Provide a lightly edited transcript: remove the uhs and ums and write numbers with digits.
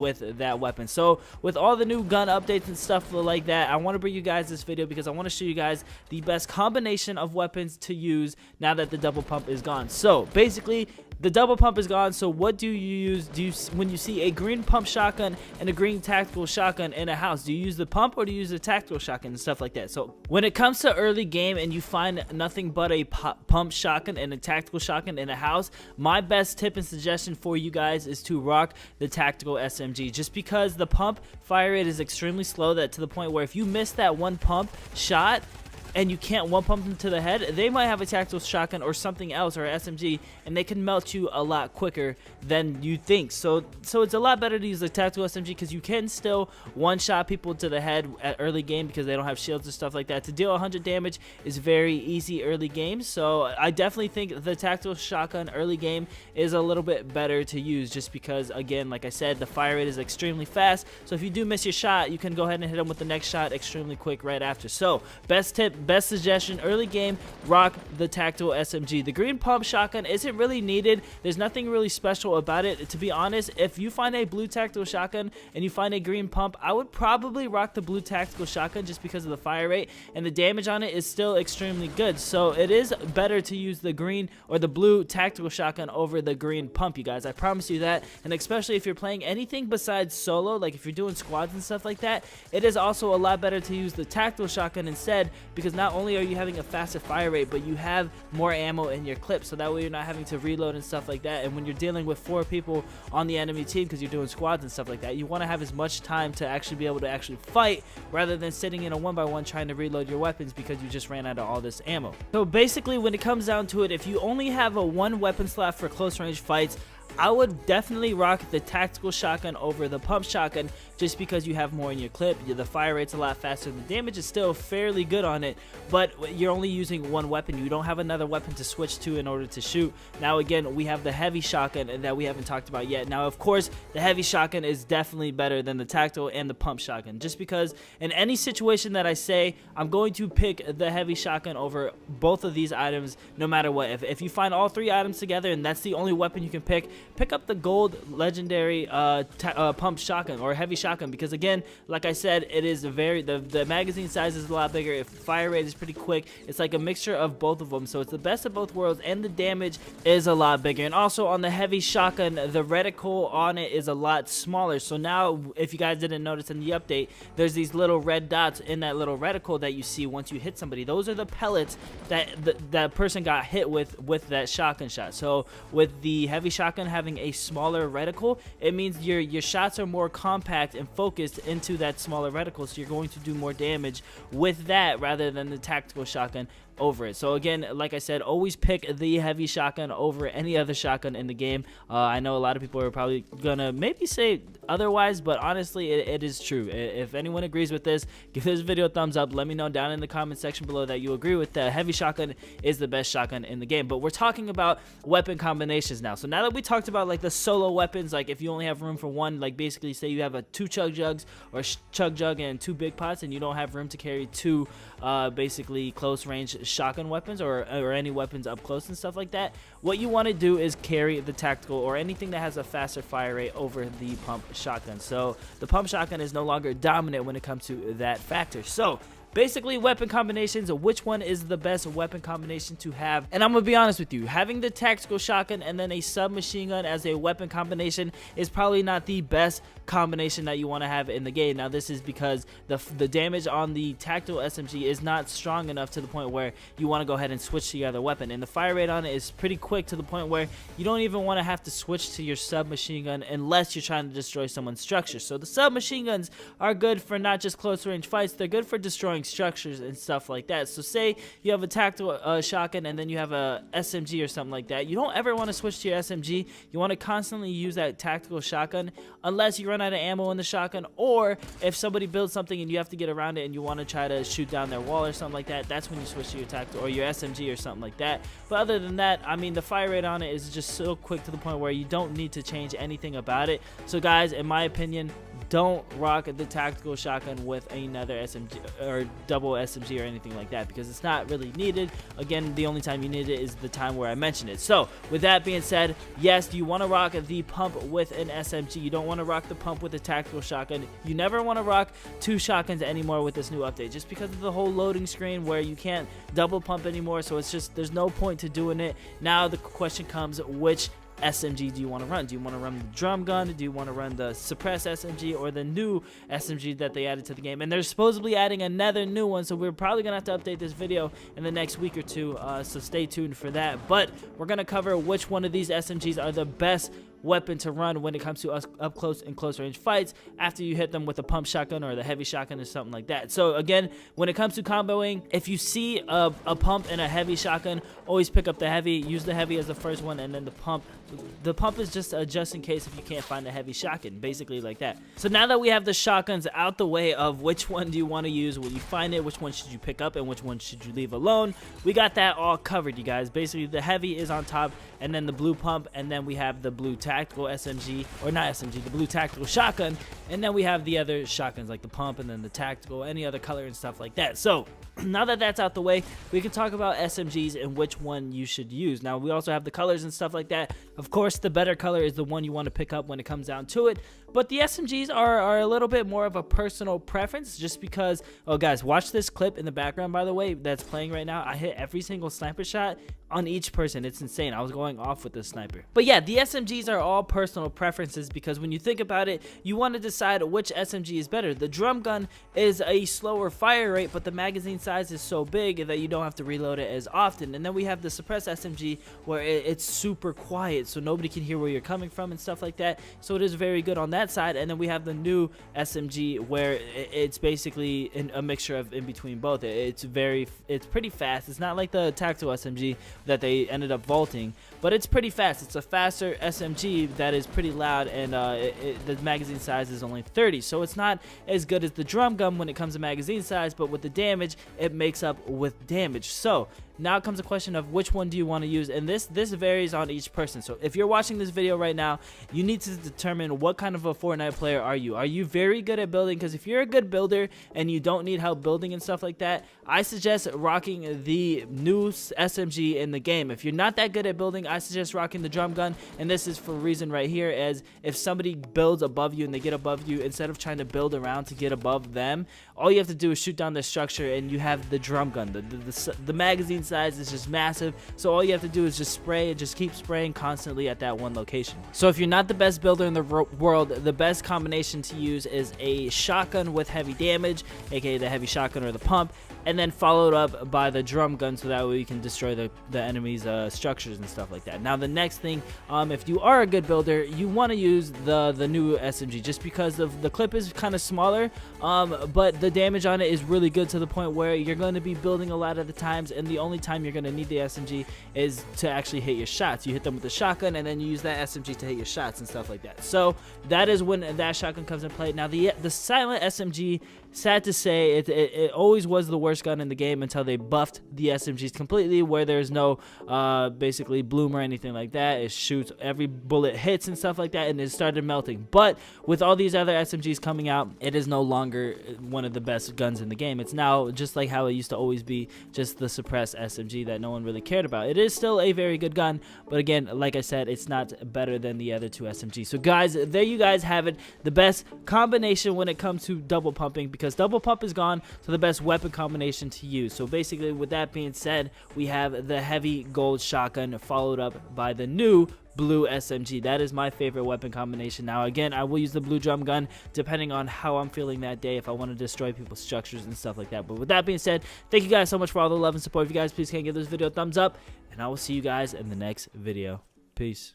with that weapon. So with all the new gun updates and stuff like that, I want to bring you guys this video because I want to show you guys the best combination of weapons to use now that the double pump is gone. So basically, the double pump is gone. So what do you use? When you see a green pump shotgun and a green tactical shotgun in a house, do you use the pump or do you use the tactical shotgun and stuff like that? So when it comes to early game and you find nothing but a pump shotgun and a tactical shotgun in a house, my best tip and suggestion for you guys is to rock the tactical SMG, just because the pump fire rate is extremely slow, that to the point where if you miss that one pump shot and you can't one pump them to the head, they might have a tactical shotgun or something else, or SMG, and they can melt you a lot quicker than you think. So it's a lot better to use the tactical SMG because you can still one shot people to the head at early game because they don't have shields and stuff like that. To deal 100 damage is very easy early game, so I definitely think the tactical shotgun early game is a little bit better to use, just because, again, like I said, the fire rate is extremely fast. So if you do miss your shot, you can go ahead and hit them with the next shot extremely quick right after. So best tip, best suggestion, early game, rock the tactical SMG. The green pump shotgun isn't really needed. There's nothing really special about it. To be honest, if you find a blue tactical shotgun and you find a green pump, I would probably rock the blue tactical shotgun just because of the fire rate, and the damage on it is still extremely good. So it is better to use the green or the blue tactical shotgun over the green pump, you guys. I promise you that. And especially if you're playing anything besides solo, like if you're doing squads and stuff like that, it is also a lot better to use the tactical shotgun instead, because not only are you having a faster fire rate, but you have more ammo in your clip, so that way you're not having to reload and stuff like that. And when you're dealing with 4 people on the enemy team, because you're doing squads and stuff like that, you want to have as much time to actually be able to actually fight, rather than sitting in a 1x1 trying to reload your weapons because you just ran out of all this ammo. So basically, when it comes down to it, if you only have a 1 weapon slot for close range fights, I would definitely rock the tactical shotgun over the pump shotgun, just because you have more in your clip. The fire rate's a lot faster. The damage is still fairly good on it, but you're only using 1 weapon. You don't have another weapon to switch to in order to shoot. Now again, we have the heavy shotgun that we haven't talked about yet. Now of course, the heavy shotgun is definitely better than the tactical and the pump shotgun, just because in any situation that I say, I'm going to pick the heavy shotgun over both of these items no matter what. If you find all 3 items together and that's the only weapon you can pick up the gold legendary pump shotgun or heavy shotgun, because again, like I said, it is the magazine size is a lot bigger. If fire rate is pretty quick, it's like a mixture of both of them, so it's the best of both worlds, and the damage is a lot bigger. And also on the heavy shotgun, the reticle on it is a lot smaller. So now, if you guys didn't notice in the update, there's these little red dots in that little reticle that you see once you hit somebody. Those are the pellets that that person got hit with that shotgun shot. So with the heavy shotgun having a smaller reticle, it means your shots are more compact and focused into that smaller reticle, so you're going to do more damage with that rather than the tactical shotgun over it. So again, like I said, always pick the heavy shotgun over any other shotgun in the game. I know a lot of people are probably gonna maybe say otherwise, but honestly, it is true. If anyone agrees with this, give this video a thumbs up. Let me know down in the comment section below that you agree with the heavy shotgun is the best shotgun in the game. But we're talking about weapon combinations now. So now that we talked about like the solo weapons, like if you only have room for 1, like basically say you have a 2 chug jugs or chug jug and 2 big pots, and you don't have room to carry 2 basically close range shotgun weapons or any weapons up close and stuff like that, what you want to do is carry the tactical or anything that has a faster fire rate over the pump shotgun. So the pump shotgun is no longer dominant when it comes to that factor. So basically, weapon combinations, which one is the best weapon combination to have? And I'm gonna be honest with you, having the tactical shotgun and then a submachine gun as a weapon combination is probably not the best combination that you want to have in the game. Now this is because the damage on the tactical SMG is not strong enough to the point where you want to go ahead and switch to your other weapon, and the fire rate on it is pretty quick to the point where you don't even want to have to switch to your submachine gun unless you're trying to destroy someone's structure. So the submachine guns are good for not just close range fights, they're good for destroying structures and stuff like that. So say you have a tactical shotgun and then you have a SMG or something like that, you don't ever want to switch to your SMG. You want to constantly use that tactical shotgun unless you run out of ammo in the shotgun, or if somebody builds something and you have to get around it and you want to try to shoot down their wall or something like that, that's when you switch to your tactical or your SMG or something like that. But other than that, I mean, the fire rate on it is just so quick to the point where you don't need to change anything about it. So guys, in my opinion, don't rock the tactical shotgun with another SMG or double SMG or anything like that, because it's not really needed. Again, the only time you need it is the time where I mentioned it. So with that being said, yes, you want to rock the pump with an SMG. You don't want to rock the pump with a tactical shotgun. You never want to rock two shotguns anymore with this new update, just because of the whole loading screen where you can't double pump anymore. So it's just, there's no point to doing it. Now the question comes, which SMG do you want to run? Do you want to run the drum gun? Do you want to run the suppress SMG or the new SMG that they added to the game? And they're supposedly adding another new one, so we're probably gonna have to update this video in the next week or two, so stay tuned for that. But we're gonna cover which one of these SMGs are the best weapon to run when it comes to up close and close range fights after you hit them with a pump shotgun or the heavy shotgun or something like that. So again, when it comes to comboing, if you see a pump and a heavy shotgun, always pick up the heavy. Use the heavy as the first one, and then the pump is just in case if you can't find a heavy shotgun, basically like that. So now that we have the shotguns out the way of which one do you want to use when you find it, which one should you pick up, and which one should you leave alone, we got that all covered, you guys. Basically the heavy is on top, and then the blue pump, and then we have the blue tactical SMG, or not SMG, the blue tactical shotgun, and then we have the other shotguns like the pump and then the tactical, any other color and stuff like that. So now that that's out the way, we can talk about SMGs and which one you should use. Now we also have the colors and stuff like that. Of course, the better color is the one you want to pick up when it comes down to it, but the SMGs are a little bit more of a personal preference, just because, oh guys, watch this clip in the background, by the way, that's playing right now. I hit every single sniper shot on each person. It's insane. I was going off with the sniper. But yeah, the SMGs are all personal preferences, because when you think about it, you want to decide which SMG is better. The drum gun is a slower fire rate, but the magazine size is so big that you don't have to reload it as often. And then we have the suppress SMG, where it's super quiet, so nobody can hear where you're coming from and stuff like that. So it is very good on that side. And then we have the new SMG, where it's basically a mixture of in between both. It's pretty fast. It's not like the tactical SMG that they ended up vaulting, but it's pretty fast. It's a faster SMG that is pretty loud, and the magazine size is only 30, so it's not as good as the drum gun when it comes to magazine size, but with the damage, it makes up with damage. So now comes the question of which one do you want to use, and this varies on each person. So if you're watching this video right now, you need to determine what kind of a Fortnite player are you. Are you very good at building? Because if you're a good builder and you don't need help building and stuff like that, I suggest rocking the new SMG in the game. If you're not that good at building, I suggest rocking the drum gun, and this is for a reason right here, as if somebody builds above you and they get above you, instead of trying to build around to get above them, all you have to do is shoot down the structure, and you have the drum gun. The magazine size is just massive, so all you have to do is just spray and just keep spraying constantly at that one location. So if you're not the best builder in the world, the best combination to use is a shotgun with heavy damage, aka the heavy shotgun or the pump, and then followed up by the drum gun, so that way you can destroy the enemy's structures and stuff like that. Now the next thing, if you are a good builder, you want to use the new SMG, just because of the clip is kind of smaller, but the damage on it is really good, to the point where you're going to be building a lot of the times, and the only time you're going to need the SMG is to actually hit your shots. You hit them with the shotgun, and then you use that SMG to hit your shots and stuff like that. So that is when that shotgun comes in play. Now the silent SMG, sad to say, it always was the worst gun in the game until they buffed the SMGs completely, where there's no basically bloom or anything like that. It shoots, every bullet hits and stuff like that, and it started melting. But with all these other SMGs coming out, it is no longer one of the best guns in the game. It's now just like how it used to always be, just the suppressed SMG that no one really cared about. It is still a very good gun, but again, like I said, it's not better than the other two SMGs. So guys, there you guys have it, the best combination when it comes to double pumping, because double pump is gone, so the best weapon combination to use. So basically, with that being said, we have the heavy gold shotgun followed up by the new blue SMG. That is my favorite weapon combination. Now again, I will use the blue drum gun depending on how I'm feeling that day, if I want to destroy people's structures and stuff like that. But with that being said, thank you guys so much for all the love and support. If you guys please can give this video a thumbs up, and I will see you guys in the next video. Peace.